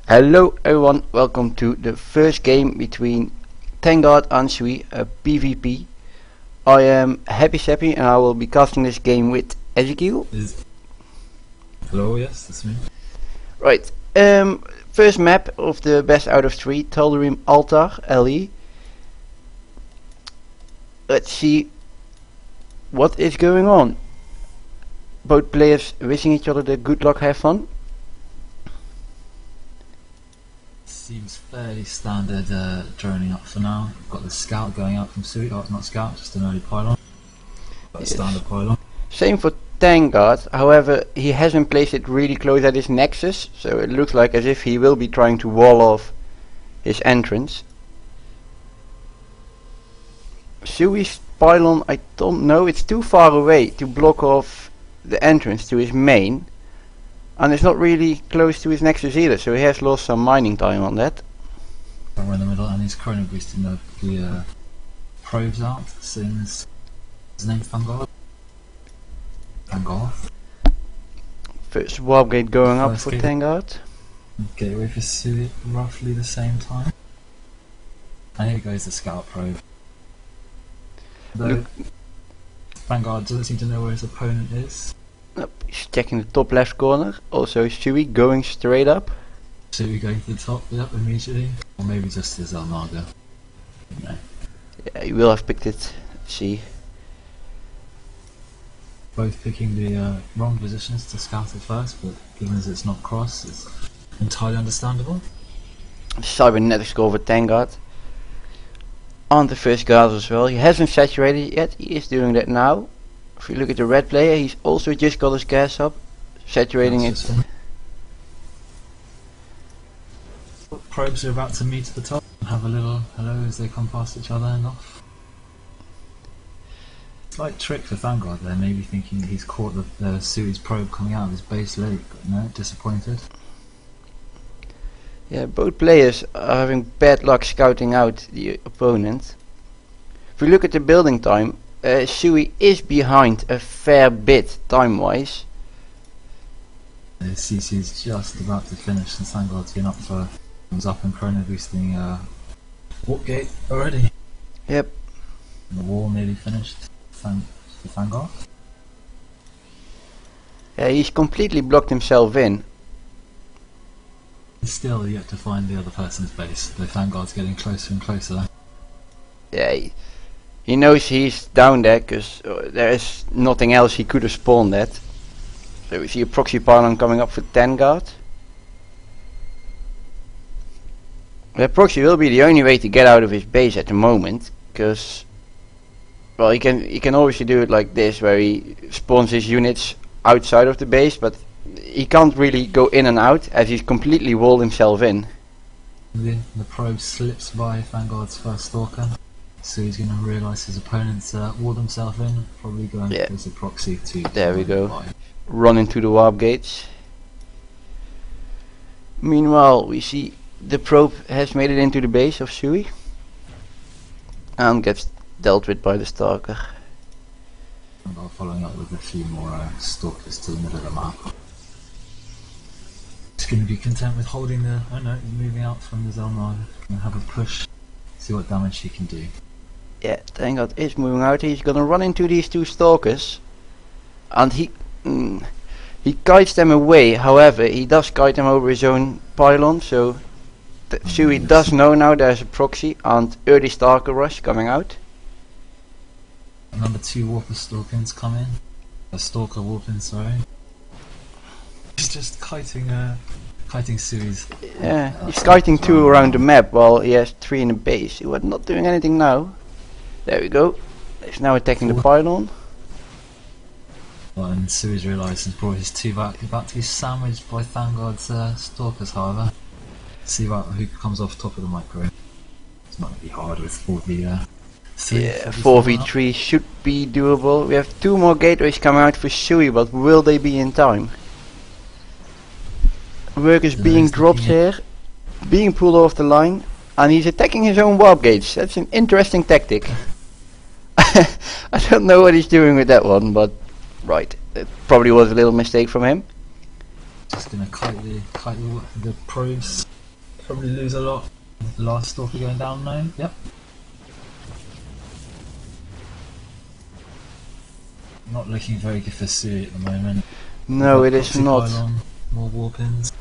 Hello everyone, welcome to the first game between Thangarth and Sui, a PvP. I am Happy Sappy and I will be casting this game with Ezekiel. Hello, yes, that's me. Right, first map of the best out of 3, Tal'Darim Altar, LE. Let's see what is going on. Both players wishing each other the good luck, have fun. Seems fairly standard droning up for now. Got the scout going out from Sui, oh not scout, just an early pylon. But yes. Standard pylon. Same for Thangarth, however he hasn't placed it really close at his nexus, so it looks like as if he will be trying to wall off his entrance. Sui's pylon, I don't know, it's too far away to block off the entrance to his main. And it's not really close to his nexus either, so he has lost some mining time on that. We're in the middle and he's chrono boosting the probes out, same as his name's Thangarth. First warp gate going up for Thangarth. Gateway for Sui at roughly the same time. And here goes the scout probe. Though Thangarth doesn't seem to know where his opponent is. He's checking the top left corner. Also Sui going straight up. Sui going to the top, yep, immediately. Or maybe just his Armaga. No. Yeah, he will have picked it. Let's see. Both picking the wrong positions to scout it first, but given as it's not cross, it's entirely understandable. Cybernetic score for Thangarth. On the first guard as well. He hasn't saturated yet, he is doing that now. If you look at the red player, he's also just got his gas up, saturating it. Probes are about to meet at the top and have a little hello as they come past each other and off. Slight trick for Thangarth there, maybe thinking he's caught the Sui's probe coming out of his base late, but no, disappointed. Yeah, both players are having bad luck scouting out the opponent. If we look at the building time, Sui is behind a fair bit time-wise. CC is just about to finish and Thangarth's been up for comes up and chrono boosting warp gate already. Yep. And the wall nearly finished for Thangarth. Yeah, he's completely blocked himself in. He's still yet to find the other person's base. The Thangarth's getting closer and closer. Yeah. He knows he's down there because there is nothing else he could have spawned at. So we see a proxy pylon coming up for Thangarth. The proxy will be the only way to get out of his base at the moment, because well, he can obviously do it like this, where he spawns his units outside of the base, but he can't really go in and out as he's completely walled himself in. The probe slips by Thangarth's first stalker. So he's going to realise his opponent's walled himself in, probably going to use a proxy to... There we go. Run into the warp gates. Meanwhile, we see the probe has made it into the base of Sui. And gets dealt with by the stalker. And following up with a few more stalkers to the middle of the map. He's going to be content with holding the... oh no, moving out from the zone line. Going to have a push, see what damage he can do. Yeah, Thangarth is moving out. He's gonna run into these two stalkers, and he kites them away. However, he does kite them over his own pylon, so Sui does know now there's a proxy and early stalker rush coming out. Number 2 warper stalkins come in. A stalker warping, sorry. He's just kiting Sui's. Yeah, he's kiting 2 around the map while he has 3 in the base. He was not doing anything now. There we go. He's now attacking the pylon. Well, and Sui's realised he's brought his 2 back. About to be sandwiched by Thangarth's stalkers, however. See about who comes off top of the micro. It's not going to be hard with 4v3. Yeah, 4v3 should be doable. We have 2 more gateways coming out for Sui, but will they be in time? Work is being dropped here, being pulled off the line, and he's attacking his own warp gates. That's an interesting tactic. I don't know what he's doing with that one, but right, it probably was a little mistake from him. Just gonna kite the probes. Probably lose a lot. Last stalker going down now. Yep. Not looking very good for Sui at the moment. No, it is not. Pylon, more warpins.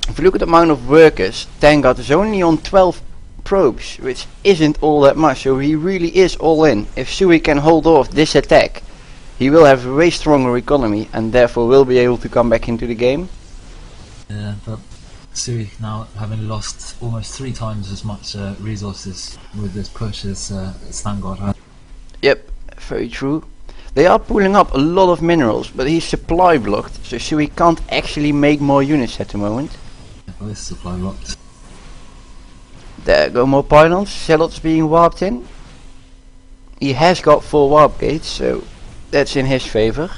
If you look at the amount of workers, Thangarth is only on 12 probes, which isn't all that much, so he really is all in. If Sui can hold off this attack, he will have a way stronger economy and therefore will be able to come back into the game. Yeah, but Sui now having lost almost 3 times as much resources with this push as Thangarth. Yep, very true. They are pulling up a lot of minerals, but he's supply blocked, so Sui can't actually make more units at the moment. Yeah, both supply blocked. There go more pylons, zealots being warped in. He has got 4 warp gates, so that's in his favor.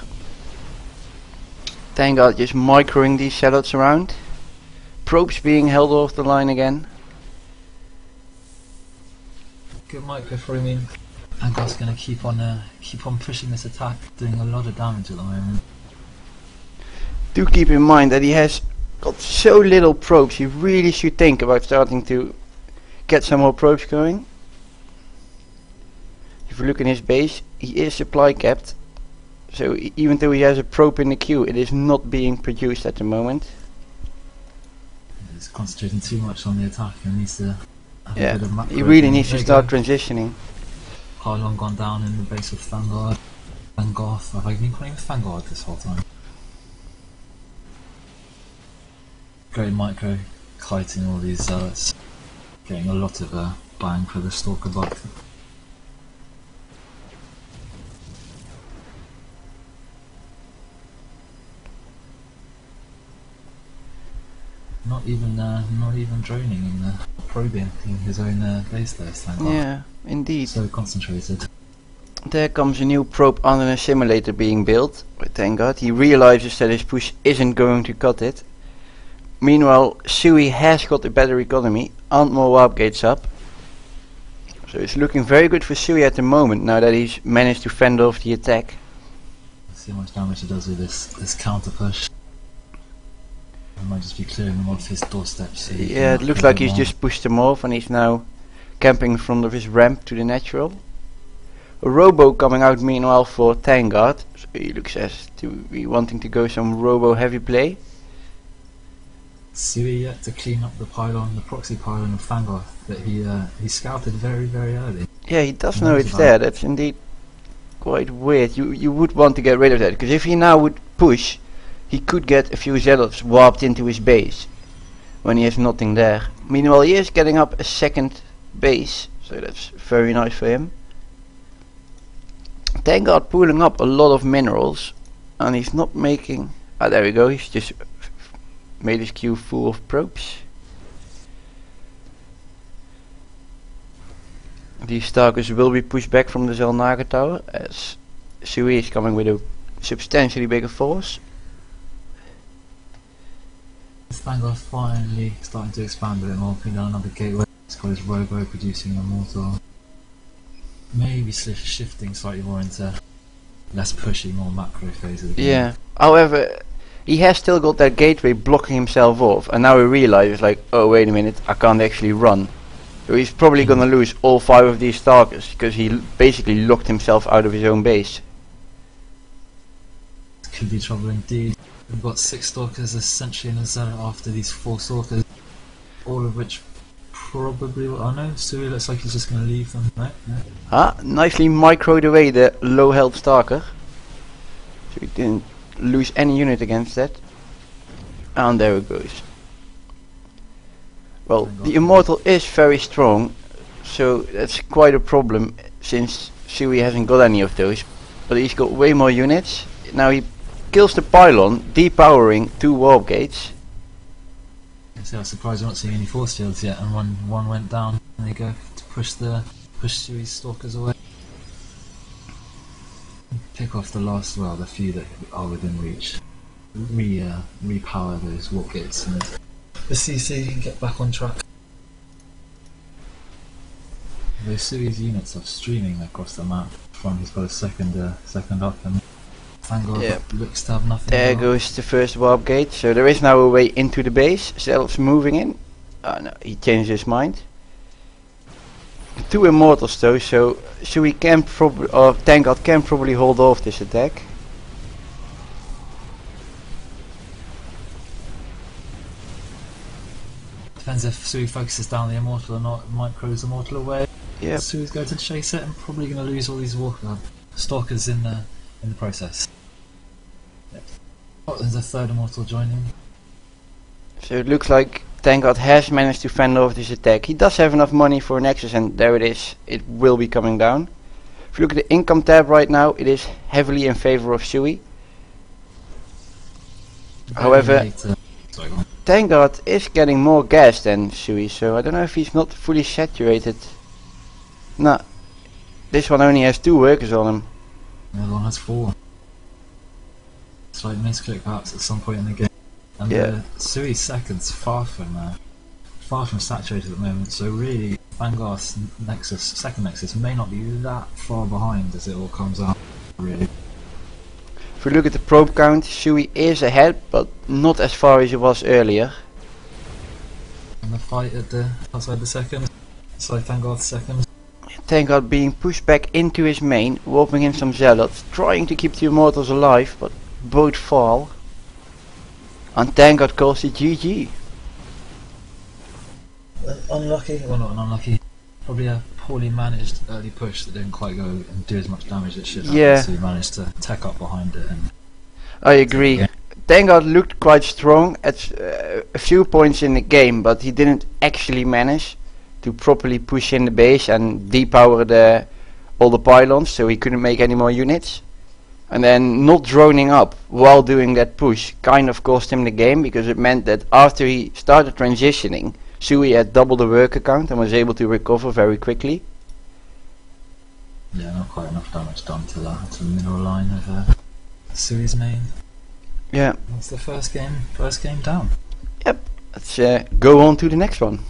Thangarth just microing these zealots around. Probes being held off the line again. Good micro framing. Thangarth's gonna keep on pushing this attack, doing a lot of damage at the moment. Do keep in mind that he has got so little probes, he really should think about starting to get some more probes going. If you look in his base, he is supply capped, so even though he has a probe in the queue, it is not being produced at the moment. He's concentrating too much on the attack and needs to have a bit of macro. He really needs to start transitioning. Pylon gone down in the base of Thangarth. Thangarth, have I been calling him Thangarth this whole time? Great micro, kiting all these zealots. Getting a lot of bang for the stalker buck. Not even droning in the probing in his own base there, Thangarth. Yeah, indeed. So concentrated. There comes a new probe under a simulator being built by Thangarth. He realizes that his push isn't going to cut it. Meanwhile, Sui has got a better economy and more warp gates up. So it's looking very good for Sui at the moment now that he's managed to fend off the attack. Let's see how much damage he does with this counter push. I might just be clearing them off his doorstep. So yeah, it looks like he's just pushed them off and he's now camping in front of his ramp to the natural. A robo coming out meanwhile for Thangarth. So he looks as to be wanting to go some robo heavy play. Sui yet to clean up the pylon, the proxy pylon of Thangarth that he scouted very early. Yeah, he does know it's there. That's indeed quite weird. You would want to get rid of that, because if he now would push, he could get a few zealots warped into his base when he has nothing there. Meanwhile, he is getting up a second base, so that's very nice for him. Thangarth pulling up a lot of minerals, and he's not making. Ah, there we go. He's just made his queue full of probes. These stalkers will be pushed back from the Zelnaga tower as Sui is coming with a substantially bigger force. Thangarth finally starting to expand a bit more, putting down another gateway. He's got his robo producing a mortar. Maybe shifting slightly more into less pushy, more macro phase of the game. Yeah, however, he has still got that gateway blocking himself off, and now he realizes, like, oh wait a minute, I can't actually run. So he's probably gonna lose all 5 of these stalkers, because he basically locked himself out of his own base. Could be trouble indeed. We've got 6 stalkers essentially in a zealot after these 4 stalkers, all of which probably, oh no, Sui looks like he's just gonna leave them, right? Yeah. Ah, nicely microed away the low health stalker. So he didn't lose any unit against that. And there it goes. Well, the Immortal is very strong, so that's quite a problem since Sui hasn't got any of those. But he's got way more units. Now he kills the pylon, depowering 2 warp gates. So I was surprised we're not seeing any force fields yet, and one went down, and they go to push Sui's stalkers away. Pick off the last, well, the few that are within reach. Repower those warp gates, and the CC can get back on track. Those Sui's units are streaming across the map. Front, he's got a second up, and Thangarth Yep. looks to have nothing. There to goes the first warp gate. So there is now a way into the base. Zelf's moving in. Oh no, he changed his mind. 2 immortals though, so Sui can probably, or Thangarth can probably hold off this attack. Depends if Sui focuses down the immortal or not. Micro's immortal away. Yep. Sui's going to chase it and probably going to lose all these stalkers in the process. Yep. Oh, there's a third immortal joining. So it looks like Thangarth has managed to fend off this attack. He does have enough money for Nexus, and there it is. It will be coming down. If you look at the income tab right now, it is heavily in favor of Sui. However, Thangarth is getting more gas than Sui, so I don't know if he's not fully saturated. No, this one only has 2 workers on him. The other one has 4. Slight misclick perhaps at some point in the game. And Yeah. Sui's second's far from saturated at the moment, so really Thangarth's second Nexus may not be that far behind as it all comes out, really. If we look at the probe count, Sui is ahead, but not as far as he was earlier. And the fight at outside the second, outside Thangarth's second. Thangarth being pushed back into his main, warping in some zealots, trying to keep the immortals alive, but both fall. And Thangarth calls it GG. Unlucky, well not an unlucky, probably a poorly managed early push that didn't quite go and do as much damage as it should have. Yeah. So he managed to tech up behind it and I agree. Yeah. Thangarth looked quite strong at a few points in the game, but he didn't actually manage to properly push in the base and depower all the pylons, so he couldn't make any more units. And then not droning up while doing that push kind of cost him the game, because it meant that after he started transitioning, Sui had double the worker count and was able to recover very quickly. yeah, not quite enough damage done to the middle line of Sui's main. Yeah, That's the first game down. let's go on to the next one.